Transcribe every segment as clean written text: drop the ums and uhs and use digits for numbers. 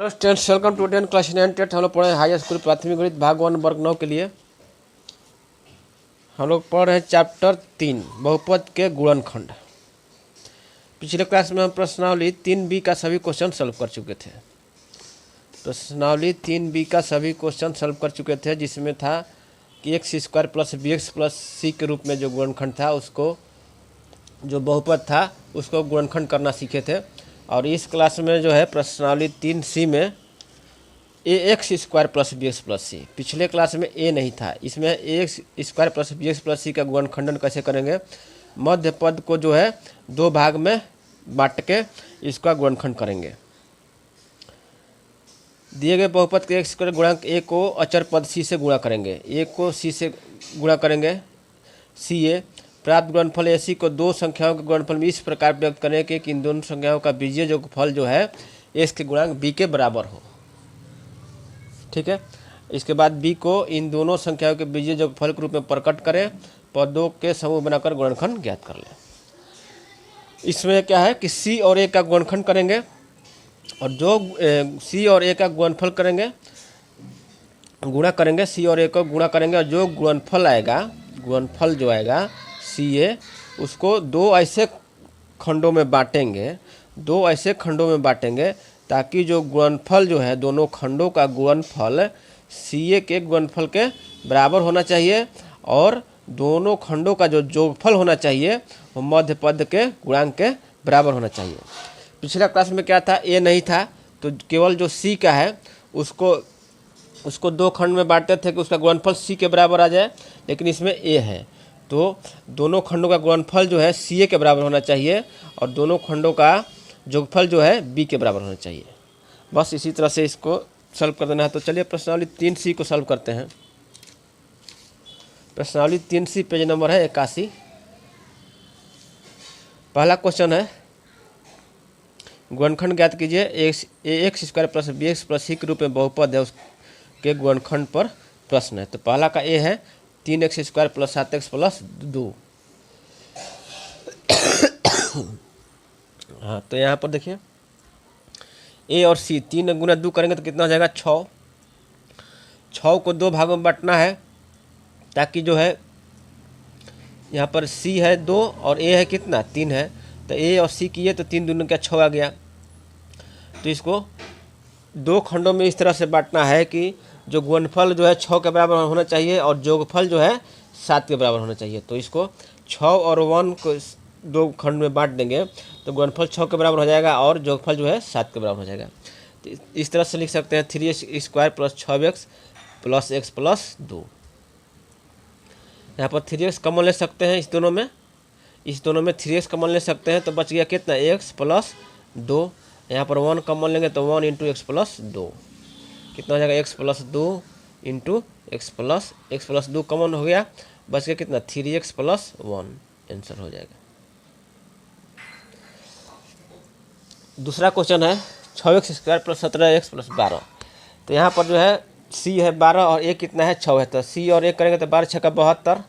Hello students, welcome to 10 class 9 TET. हम लोग पढ़े हाई स्कूल प्राथमिक गणित भाग 1 वर्ग 9 के लिए। हम लोग पढ़ रहे हैं चैप्टर 3 बहुपद के गुणनखंड। पिछले क्लास में हम प्रश्नावली 3B का सभी क्वेश्चन सॉल्व कर चुके थे। प्रश्नावली 3B का सभी क्वेश्चन सॉल्व कर चुके थे, जिसमें था कि X square plus B X plus C के रूप में जो गुणनखंड था, उसको जो बहुपद था उसको गुणनखंड करना सीखे थे। और इस क्लास में जो है प्रश्नावली 3C में A X square plus B X plus C. पिछले क्लास में ए नहीं था, इसमें A X square plus B X plus C का गुणनखंडन कैसे करेंगे। मध्य पद को जो है दो भाग में बांट के इसका गुणनखंड करेंगे। दिए गए बहुपद के एक्स स्क्वायर गुणांक ए को अचर पद सी से गुणा करेंगे। ए को सी से गुणा करेंगे, सी ए। प्राप्त गुणनफल ए सी को दो संख्याओं के गुणनफल में इस प्रकार व्यक्त करें कि इन दोनों संख्याओं का बीजीय जोगफल जो है एस के गुणांक बी के बराबर हो। ठीक है। इसके बाद बी को इन दोनों संख्याओं के बीजीय जोगफल के रूप में प्रकट करें, पदों के समूह बनाकर गुणनखंड ज्ञात कर लें। इसमें क्या है कि सी और ए का गुणनखंड करेंगे, और जो सी और ए का गुणनफल करेंगे, गुणा करेंगे, सी और ए को गुणा करेंगे, और जो गुणनफल आएगा, गुणनफल जो आएगा सी ए, उसको दो ऐसे खंडों में बांटेंगे, दो ऐसे खंडों में बांटेंगे ताकि जो गुणनफल जो है दोनों खंडों का गुणनफल सी ए के गुणनफल के बराबर होना चाहिए, और दोनों खंडों का जो जोगफल होना चाहिए वो मध्य पद के गुणांक के बराबर होना चाहिए। पिछला क्लास में क्या था, ए नहीं था, तो केवल जो सी का है उसको दो खंड में बांटते थे कि उसका गुणनफल सी के बराबर आ जाए, लेकिन इसमें ए है तो दोनों खंडों का गुणनफल जो है सी ए के बराबर होना चाहिए, और दोनों खंडों का जोगफल जो है बी के बराबर होना चाहिए। बस इसी तरह से इसको सॉल्व कर देना है। तो चलिए प्रश्नावली 3C को सॉल्व करते हैं। प्रश्नावली 3C पेज नंबर है 81। पहला क्वेश्चन है, गुणनखंड ज्ञात कीजिए। A X square plus B X plus C के रूप में बहुपद है, उसके गुणनखंड पर प्रश्न है। तो पहला का ए है 3x square plus 7x plus 2। हाँ, तो यहाँ पर देखिए ए और सी 3 गुना 2 करेंगे तो कितना हो जाएगा 6। 6 को दो भागों में बांटना है ताकि जो है यहाँ पर सी है 2 और ए है कितना 3 है, तो ए और सी किए तो 3 दूनी क्या 6 आ गया। तो इसको दो खंडों में इस तरह से बांटना है कि जो गुणनफल जो है 6 के बराबर होना चाहिए और जोगफल जो है 7 के बराबर होना चाहिए। तो इसको 6 और 1 को दो खंड में बांट देंगे तो गुणनफल 6 के बराबर हो जाएगा और जोगफल जो है 7 के बराबर हो जाएगा। तो इस तरह से लिख सकते हैं 3x square plus 6x plus x plus 2। यहाँ पर 3x कॉमन ले सकते हैं, इस दोनों में 3x कॉमन ले सकते हैं, तो बच गया कितना x प्लस 2। यहाँ पर 1 कॉमन लेंगे तो 1 इंटू एक्स प्लस 2, कितना हो जाएगा x plus 2 into x plus 2 common हो गया, बच गया कितना 3x प्लस 1, आंसर हो जाएगा। दूसरा क्वेश्चन है 6x square plus 17x plus 12। तो यहाँ पर जो है सी है 12 और ए कितना है 6 है, तो सी और ए करेंगे तो 12 6 का 72।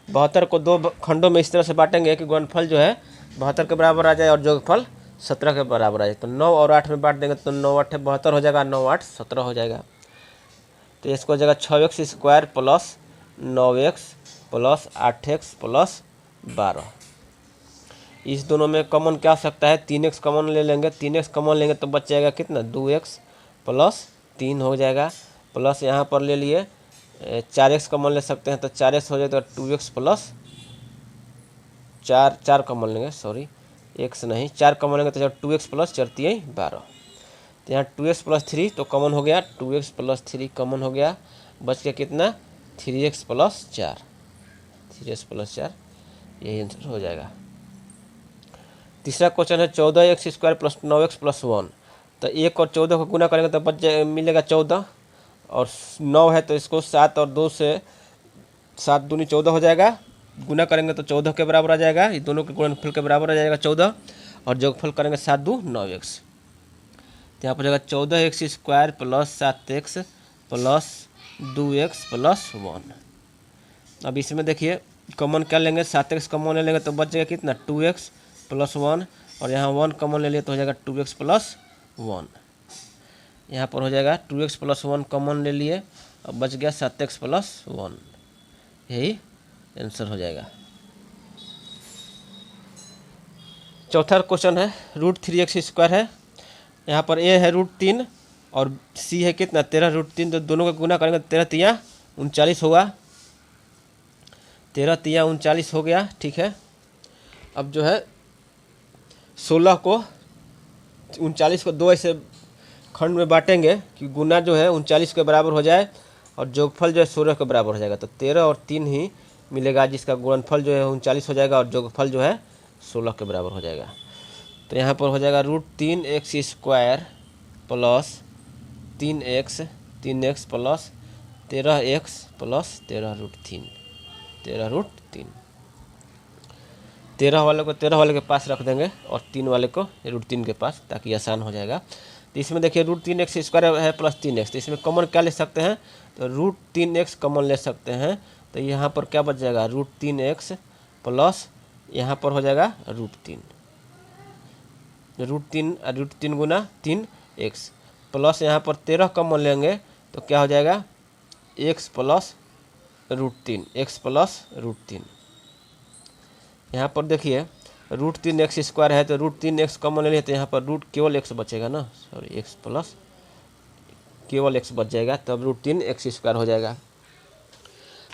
72 को दो खंडों में इस तरह से बांटेंगे कि गुणनफल जो है 72 के बराबर आ जाए और जोगफल 17 के बराबर आ जाए। तो 9 और 8 में बांट देंगे तो 9 8 72 हो जाएगा, 9 8 17 हो जाएगा। तो इसको हो जाएगा 6x square plus 9x plus 8x plus 12। इस दोनों में कॉमन क्या हो सकता है, 3x कॉमन ले लेंगे, 3x कॉमन लेंगे तो बच जाएगा कितना 2x प्लस 3 हो जाएगा, प्लस यहाँ पर ले लिए 4x कॉमन ले सकते हैं तो 4x हो जाएगा 2x प्लस 4 कॉमन लेंगे, सॉरी x नहीं 4 कॉमन लेंगे तो 2x प्लस 4 3 12। तो यहाँ 2x प्लस 3 तो कॉमन हो गया, 2x प्लस 3 कॉमन हो गया, बच गया कितना 3x प्लस 4, 3x प्लस 4, यही आंसर हो जाएगा। तीसरा क्वेश्चन है 14x square plus 9x plus 1। तो 1 और 14 को गुना करेंगे तो मिलेगा 14, और 9 है तो इसको 7 और 2 से 7 दूनी 14 हो जाएगा, गुना करेंगे तो 14 के बराबर आ जाएगा, ये दोनों के गुणनफल के बराबर आ जाएगा 14, और जोगफल करेंगे 7 2 9x। तो यहाँ पर जाएगा 14x square plus 7x plus 2x plus 1। अब इसमें देखिए कॉमन क्या लेंगे, 7x कॉमन ले लेंगे तो बच जाएगा कितना 2x प्लस 1, और यहाँ 1 कॉमन ले लिए तो हो जाएगा 2x प्लस 1। यहाँ पर हो जाएगा 2x + 1 कॉमन ले लिए और बच गया 7x + 1, यही आंसर हो जाएगा। चौथा क्वेश्चन है √3x² है। यहाँ पर a है √3 और c है कितना 13 √3, तो दोनों का गुना करेंगे 13 तिया 39 होगा, 13 तिया 39 हो गया। ठीक है, अब जो है 16 को 39 को 2 ऐसे खंड में बांटेंगे कि गुना जो है 39 के बराबर हो जाए और जोगफल जो है 16 के बराबर हो जाएगा। तो 13 और 3 ही मिलेगा जिसका गुणनफल जो है 39 हो जाएगा और जोगफल जो है 16 के बराबर हो जाएगा। तो यहाँ पर हो जाएगा √3x² plus 3x plus 13x plus 13 √3 13 वाले को 13 वाले के पास रख देंगे और 3 वाले को √3 के पास, ताकि आसान हो जाएगा। तो इसमें देखिए √3x² है प्लस 3x, तो इसमें कॉमन क्या ले सकते हैं, तो √3x कॉमन ले सकते हैं। तो यहाँ पर क्या बच जाएगा √3x प्लस यहाँ पर हो जाएगा √3 गुना 3x प्लस यहाँ पर 13 कॉमन लेंगे तो क्या हो जाएगा x प्लस √3 यहाँ पर देखिए √3x² है तो √3x कॉमन ले लिए तो यहाँ पर केवल x बचेगा ना, सॉरी x प्लस केवल x बच जाएगा, तब √3x² हो जाएगा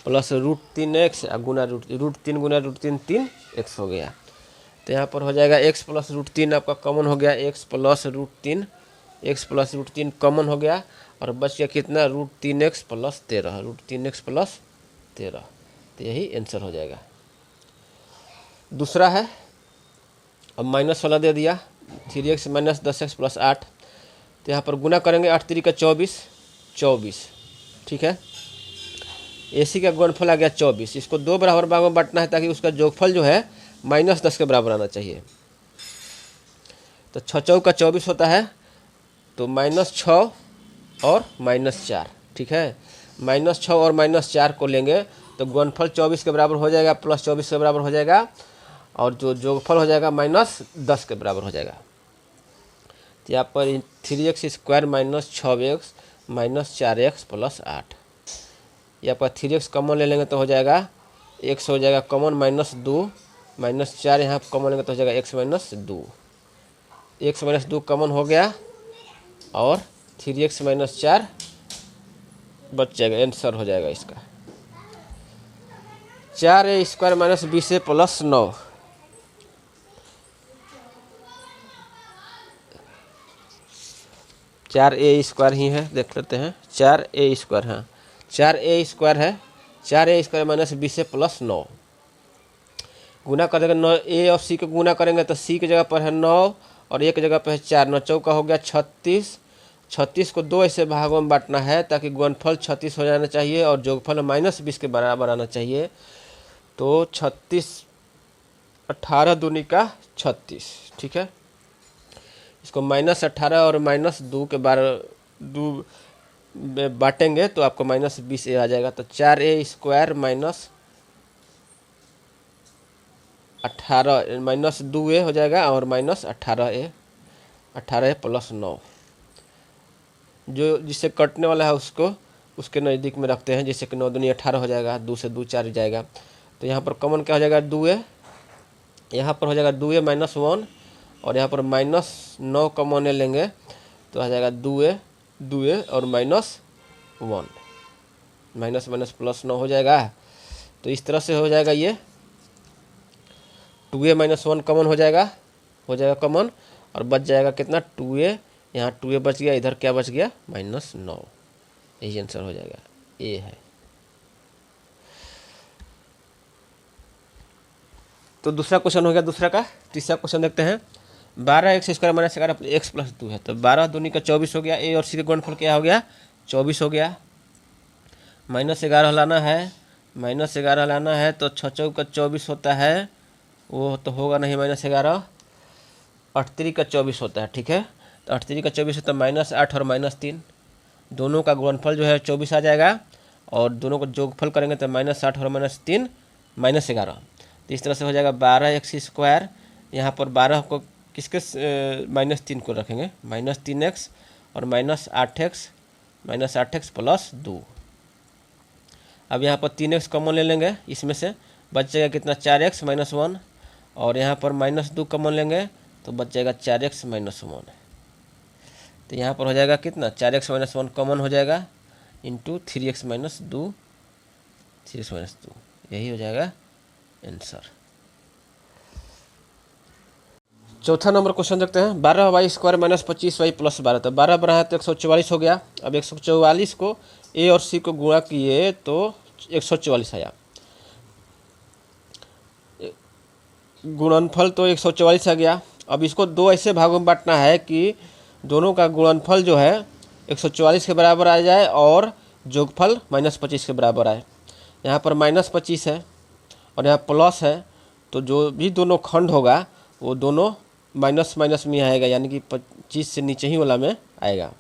प्लस √3x गुना √3 गुना √3 3x हो गया। तो यहाँ पर हो जाएगा x प्लस √3 आपका कॉमन हो गया, x प्लस √3 कॉमन हो गया और बच गया कितना √3x प्लस 13, तो यही आंसर हो जाएगा। दूसरा है, अब माइनस वाला दे दिया 3x - 10x + 8, तो यहाँ पर गुना करेंगे 8 3 का 24। ठीक है, AC का गुणनफल आ गया 24, इसको 2 बराबर भाग में बांटना है ताकि उसका जोगफल जो है -10 के बराबर आना चाहिए। तो 6 चौक का 24 होता है, तो -6 और -4। ठीक है, -6 और -4 को लेंगे तो गुणनफल 24 के बराबर हो जाएगा प्लस 24 के बराबर हो जाएगा और जो जोगफल हो जाएगा -10 के बराबर हो जाएगा। तो यहाँ पर 3x² - 6x - 4x + 8, यहाँ पर 3x कॉमन ले लेंगे तो हो जाएगा x हो जाएगा कॉमन -2 -4 यहाँ कॉमन लेंगे तो हो जाएगा x - 2 कॉमन हो गया और 3x - 4 बच जाएगा, आंसर हो जाएगा इसका 4a² - 20a + 9। चार a² ही है, देख लेते हैं 4a², हाँ 4a² है, 4a² - 20a + 9 गुना कर देंगे 9 a और c को गुना करेंगे तो c की जगह पर है 9 और a की जगह पर है 4, 9 चौका हो गया 36 को 2 ऐसे भागों में बांटना है ताकि गुणनफल 36 हो जाना चाहिए और जोगफल -20 के बराबर आना चाहिए। तो 36 18 दूनी का 36। ठीक है, इसको -18 और -2 के दो में बांटेंगे तो आपको -20a आ जाएगा। तो 4a² - 18 -2a हो जाएगा और -18a + 9, जो जिससे कटने वाला है उसके नज़दीक में रखते हैं, जैसे कि 9 दूनी 18 हो जाएगा, 2 से 2 4 जाएगा। तो यहाँ पर कॉमन क्या हो जाएगा 2a, यहाँ पर हो जाएगा 2a - 1 और यहाँ पर -9 कॉमन लेंगे तो आ जाएगा 2a और -1 + 9 हो जाएगा। तो इस तरह से हो जाएगा, ये 2a - 1 कॉमन हो जाएगा कॉमन और बच जाएगा कितना 2a, यहाँ 2a बच गया, इधर क्या बच गया -9, यही आंसर हो जाएगा, ए है। तो दूसरा क्वेश्चन हो गया दूसरा का। तीसरा क्वेश्चन देखते हैं 12x² - 11 x + 2 है, तो 12 दूनी का 24 हो गया, a और c का गुणनफल क्या हो गया 24 हो गया। -11 लाना है, तो 6 चौक का 24 होता है, वो तो होगा नहीं -11, 8 3 का 24 होता है। ठीक है, तो 8 3 का 24 होता है -8 और -3, दोनों का गुणनफल जो है 24 आ जाएगा और दोनों को जोगफल करेंगे तो -8 और -3 -11। तो इस तरह से हो जाएगा 12x², यहाँ पर 12 को किसके -3 को रखेंगे -3x और -8x प्लस 2। अब यहाँ पर 3x कॉमन ले लेंगे, इसमें से बच जाएगा कितना 4x माइनस 1, और यहाँ पर -2 कॉमन लेंगे तो बच जाएगा 4x माइनस 1। तो यहाँ पर हो जाएगा कितना 4x माइनस 1 कॉमन हो जाएगा into 3x minus 2, 3x minus 2, यही हो जाएगा आंसर। चौथा नंबर क्वेश्चन देखते हैं। 12y² माइनस 25y प्लस 12, तो 12 बढ़ाया तो 144 हो गया। अब 144 को ए और सी को गुणा किए तो 144 आया। गुणनफल तो 144 आ गया। अब इसको दो ऐसे भागों में बांटना है कि दोनों का गुणनफल जो है 144 के बराबर आ जाए और जोगफल -25 के बराबर आए। यहाँ पर -25 है और यहाँ प्लस है, तो जो भी दोनों खंड होगा वो दोनों माइनस माइनस में आएगा, यानी कि 25 से नीचे ही वाला में आएगा।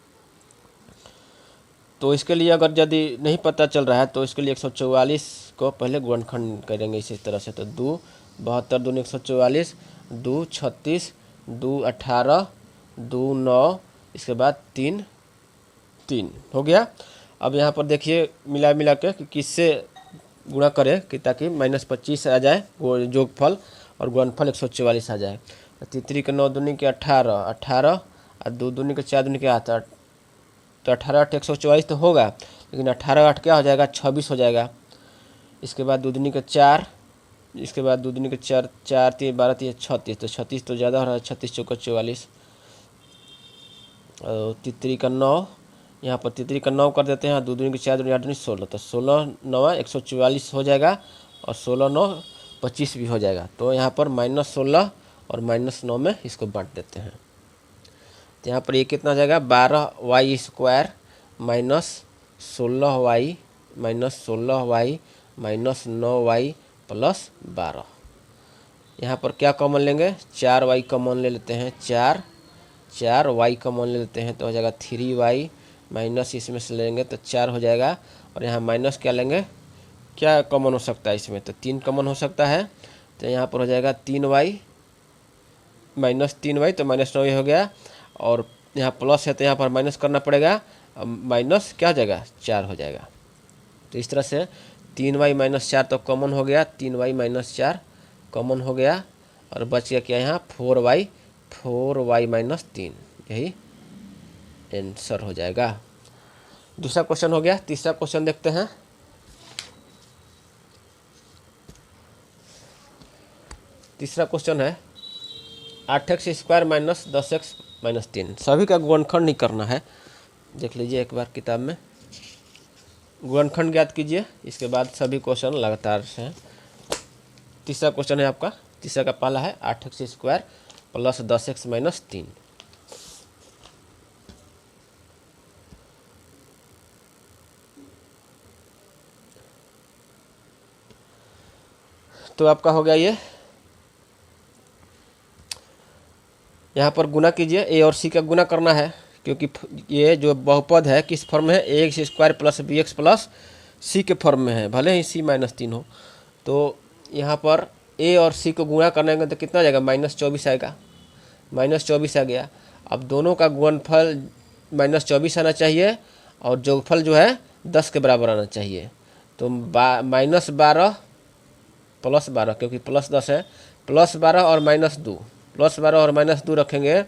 तो इसके लिए अगर यदि नहीं पता चल रहा है तो इसके लिए 144 को पहले गुणनखंड करेंगे इसी तरह से। तो 2 72 दूनी 144, 2 36, 2 18, 2 9, इसके बाद 3 3 हो गया। अब यहाँ पर देखिए मिला के कि किससे गुणा करें कि ताकि -25 आ जाए वो जोगफल और गुणनफल 144 आ जाए। 3 के 9 दूनी के 18, 18 और 2 दूनी के 4 दूनी के 8, तो 18 8 144 तो होगा, लेकिन 18 8 क्या हो जाएगा 26 हो जाएगा। इसके बाद 2 दूनी के 4, इसके बाद 2 दूनी के 4, 4 3 12 3 36, तो 36 तो ज़्यादा हो रहा है, 36 चौका 44, और 3 का 9, यहाँ पर 3 का 9 कर देते हैं। 2 दूनी के 4 दूनी 8 दूनी 16, तो 16 9 144 हो जाएगा और 16 9 25 भी हो जाएगा। तो यहाँ पर -16 और -9 में इसको बांट देते हैं। तो यहाँ पर ये कितना हो जाएगा 12y² minus 16y minus 16y minus 9y plus 12। यहाँ पर क्या कॉमन लेंगे 4y कॉमन ले लेते हैं, 4y कॉमन ले लेते हैं तो हो जाएगा 3y माइनस इसमें से लेंगे तो 4 हो जाएगा। और यहाँ माइनस क्या लेंगे, क्या कॉमन हो सकता है इसमें, तो 3 कॉमन हो सकता है। तो यहाँ पर हो जाएगा 3y माइनस 3y, तो -9 हो गया। और यहाँ प्लस है तो यहाँ पर माइनस करना पड़ेगा, माइनस क्या हो जाएगा 4 हो जाएगा। तो इस तरह से 3y माइनस 4 तो कॉमन हो गया, 3y माइनस 4 कॉमन हो गया और बच गया क्या यहाँ 4y माइनस 3, यही आंसर हो जाएगा। दूसरा क्वेश्चन हो गया। तीसरा क्वेश्चन देखते हैं। तीसरा क्वेश्चन है 8x² माइनस 10x माइनस 3, सभी का गुणनखंड नहीं करना है। देख लीजिए एक बार किताब में, गुणनखंड ज्ञात कीजिए, इसके बाद सभी क्वेश्चन लगातार से हैं। तीसरा क्वेश्चन है आपका, तीसरा का पहला है 8x² प्लस 10x माइनस 3। तो आपका हो गया ये, यहाँ पर गुना कीजिए, ए और सी का गुना करना है क्योंकि ये जो बहुपद है किस फॉर्म में है, ax² plus bx plus C के फॉर्म में है, भले ही c माइनस 3 हो। तो यहाँ पर a और c को गुणा करने का तो कितना आ जाएगा -24 आएगा, -24 आ गया। अब दोनों का गुणनफल -24 आना चाहिए और जोगफल जो है 10 के बराबर आना चाहिए। तो -12 प्लस 12, क्योंकि प्लस 10 है, +12 और -2, +12 और -2 रखेंगे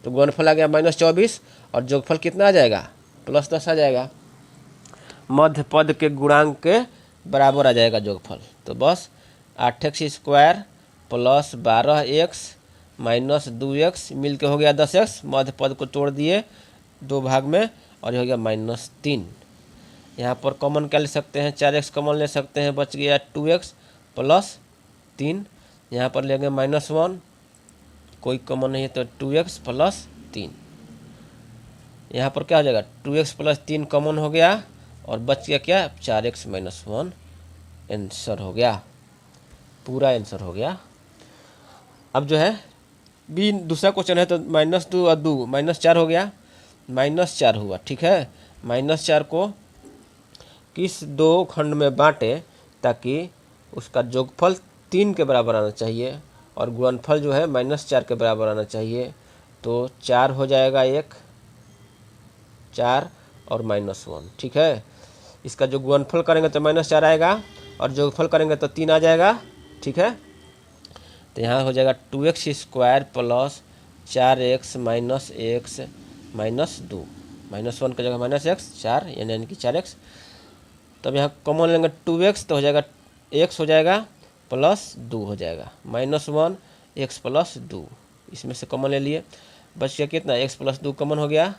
तो गुणनफल आ गया -24 और जोगफल कितना आ जाएगा +10 आ जाएगा। मध्य पद के गुणांक के बराबर आ जाएगा जोगफल। तो बस 8x² plus 12x minus 2x मिल के हो गया 10x, मध्य पद को तोड़ दिए 2 भाग में और ये हो गया -3। यहाँ पर कॉमन क्या ले सकते हैं, 4x कॉमन ले सकते हैं, बच गया 2x प्लस 3। यहाँ पर लेंगे -1, कोई कॉमन नहीं है तो 2x प्लस 3। यहाँ पर क्या हो जाएगा 2x प्लस 3 कॉमन हो गया और बच गया क्या 4x माइनस 1, आंसर हो गया, पूरा आंसर हो गया। अब जो है बी दूसरा क्वेश्चन है तो -2 और 2 -4 हो गया, -4 हुआ, ठीक है। -4 को किस 2 खंड में बांटे ताकि उसका जोगफल 3 के बराबर आना चाहिए और गुणनफल जो है -4 के बराबर आना चाहिए। तो 4 हो जाएगा 1 4 और -1, ठीक है। इसका जो गुणनफल करेंगे तो -4 आएगा और जोगफल करेंगे तो 3 आ जाएगा, ठीक है। तो यहाँ हो जाएगा 2x² plus 4x minus x minus 2, -1 की जगह -x 4 यानी कि 4x। तब यहाँ कॉमन लेंगे 2x तो हो जाएगा x हो जाएगा प्लस 2 हो जाएगा, -1 x प्लस 2, इसमें से कॉमन ले लिए, बच गया कितना x प्लस 2 कॉमन हो गया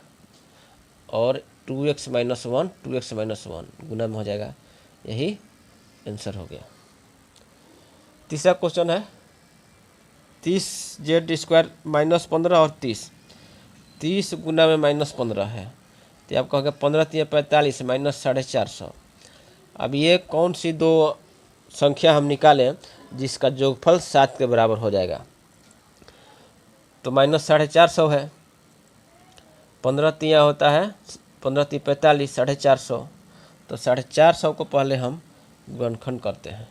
और 2x माइनस 1 2x माइनस 1 गुना में हो जाएगा, यही आंसर हो गया। तीसरा क्वेश्चन है 30z² -15 और 30 गुना में -15 है, तो आप कहोगे 15 × 45 -450। अब ये कौन सी दो संख्या हम निकालें जिसका जोगफल 7 के बराबर हो जाएगा। तो -450 है, 15 तिया होता है 15 × 45 450, तो 450 को पहले हम गुणनखंड करते हैं,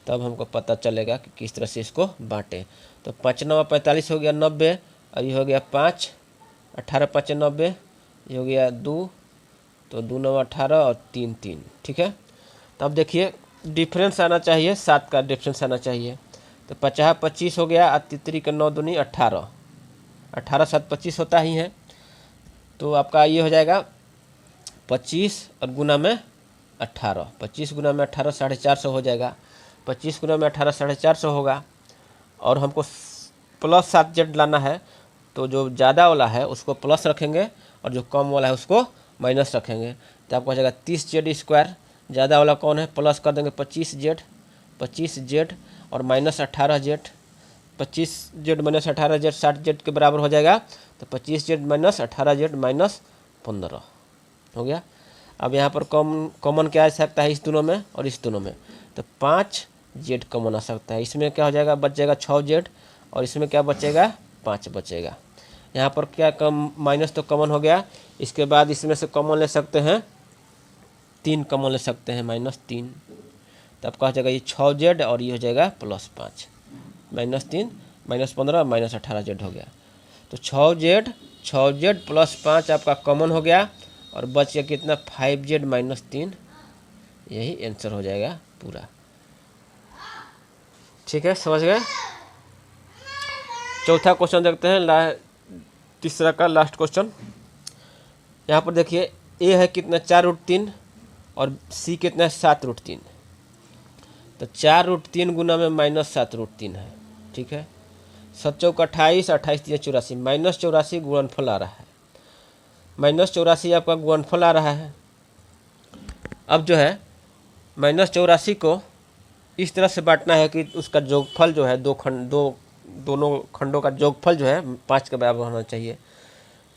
तब हमको पता चलेगा कि किस तरह से इसको बांटें। तो 5 × 9 = 45 हो गया 90, और ये हो गया 5, 18 × 5 = 90, ये हो गया 2, तो 2 × 9 = 18 और 3 3, ठीक है। तब देखिए डिफरेंस आना चाहिए, 7 का डिफरेंस आना चाहिए। तो 50 25 हो गया, 3 × 9 = 18, 18 7 25 होता ही है। तो आपका ये हो जाएगा 25 और गुना में 18, 25 गुना में 18 450 हो जाएगा, 25 गुना में 18 450 होगा। और हमको +7z लाना है, तो जो ज़्यादा वाला है उसको प्लस रखेंगे और जो कम वाला है उसको माइनस रखेंगे। तो आपको हो जाएगा 30z², ज़्यादा वाला कौन है प्लस कर देंगे 25z और -18z, 25z - 18z 60z के बराबर हो जाएगा। तो 25z - 18z -15 हो गया। अब यहाँ पर कॉमन क्या आ सकता है इस दोनों में और इस दोनों में, तो 5z कॉमन आ सकता है। इसमें क्या हो जाएगा, बच जाएगा 6z और इसमें क्या बचेगा 5 बचेगा। यहाँ पर क्या कम माइनस तो कॉमन हो गया, इसके बाद इसमें से कॉमन ले सकते हैं 3 कॉमन ले सकते हैं -3, तब क्या हो जाएगा ये 6z और ये हो जाएगा +5, -3 -15 -18z हो गया। तो 6z + 5 आपका कॉमन हो गया और बच गया कितना 5z - 3, यही आंसर हो जाएगा पूरा, ठीक है, समझ गए। चौथा क्वेश्चन देखते हैं, तीसरा का लास्ट क्वेश्चन। यहाँ पर देखिए a है कितना 4√3 और c कितना है 7√3, तो 4√3 गुना में -7√3 है, ठीक है। 7 × 28 28 × 84 -84 गुणनफल आ रहा है, -84 आपका गुणनफल आ रहा है। अब जो है -84 को इस तरह से बांटना है कि उसका जोगफल जो है दोनों खंडों का जोगफल जो है 5 के बराबर होना चाहिए।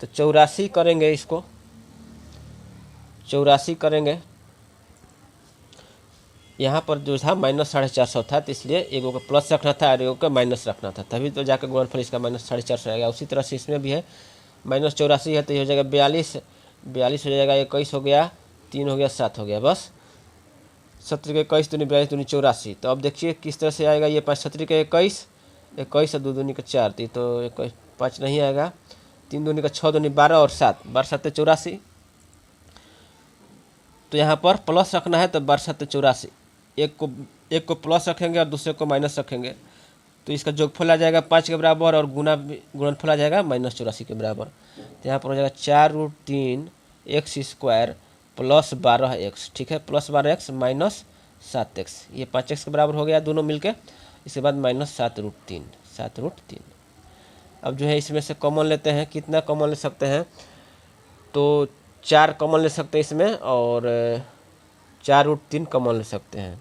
तो 84 करेंगे, इसको 84 करेंगे, यहाँ पर जो था -450 था, तो इसलिए एगो को प्लस रखना था और एगो को माइनस रखना था, तभी तो जाकर गुणनफल इसका -450 आएगा। उसी तरह से इसमें भी है -84 है, तो ये हो जाएगा 42 हो जाएगा, 21 हो गया, 3 हो गया, 7 हो गया, बस 17 के 21 दूनी 42 दूनी 84। तो अब देखिए किस तरह से आएगा ये 5 17 के 21 और 2 दूनी का 4, तो 21 5 नहीं आएगा, 3 दूनी का 6 दूनी 12 और 7 12 7 84। तो यहाँ पर प्लस रखना है, तो 12 7 84, एक को प्लस रखेंगे और दूसरे को माइनस रखेंगे, तो इसका जोगफल आ जाएगा 5 के बराबर और गुणनफल आ जाएगा -84 के बराबर। तो यहाँ पर हो जाएगा 4√3 x² + 12x, ठीक है, +12x - 7x, ये 5x के बराबर हो गया दोनों मिलके। इसके बाद -7√3। अब जो है इसमें से कॉमन लेते हैं, कितना कॉमन ले सकते हैं, तो 4 कॉमन ले सकते हैं इसमें और 4√3 कॉमन ले सकते हैं।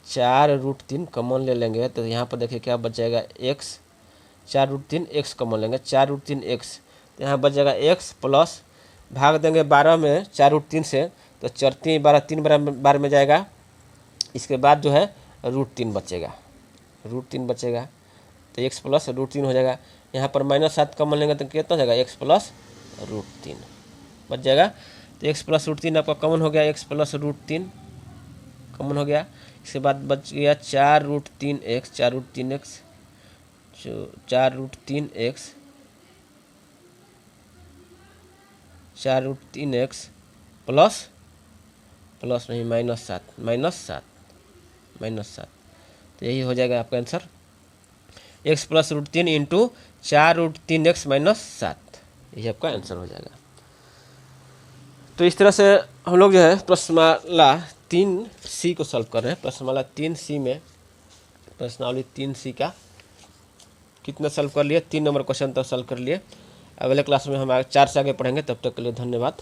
4√3 कॉमन ले लेंगे तो यहाँ पर देखिए क्या बच जाएगा x, 4√3 x कॉमन लेंगे, 4√3 x, तो यहाँ बच जाएगा x प्लस भाग देंगे 12 में 4√3 से, तो 4 3 12 3 बार में जाएगा। इसके बाद जो है √3 बचेगा, √3 बचेगा, तो x प्लस √3 हो जाएगा। यहाँ पर -7 कॉमन लेंगे तो कितना हो जाएगा x प्लस √3 बच जाएगा। तो x प्लस √3 आपका कॉमन हो गया, x प्लस √3 कॉमन हो गया। इसके बाद बच गया 4√3x, 4√3x 4√3x 4√3x plus plus नहीं -7 तो यही हो जाएगा आपका answer. x plus √3 into 4√3x -7 यही आपका आंसर हो जाएगा। तो इस तरह से हम लोग जो है प्रश्नमाला 3C को सॉल्व कर रहे हैं। प्रश्नमाला 3C में प्रश्नावली 3C का कितना सॉल्व कर लिए, 3 नंबर क्वेश्चन तक सॉल्व कर लिए। अगले क्लास में हम 4 से आगे पढ़ेंगे। तब तक के लिए धन्यवाद।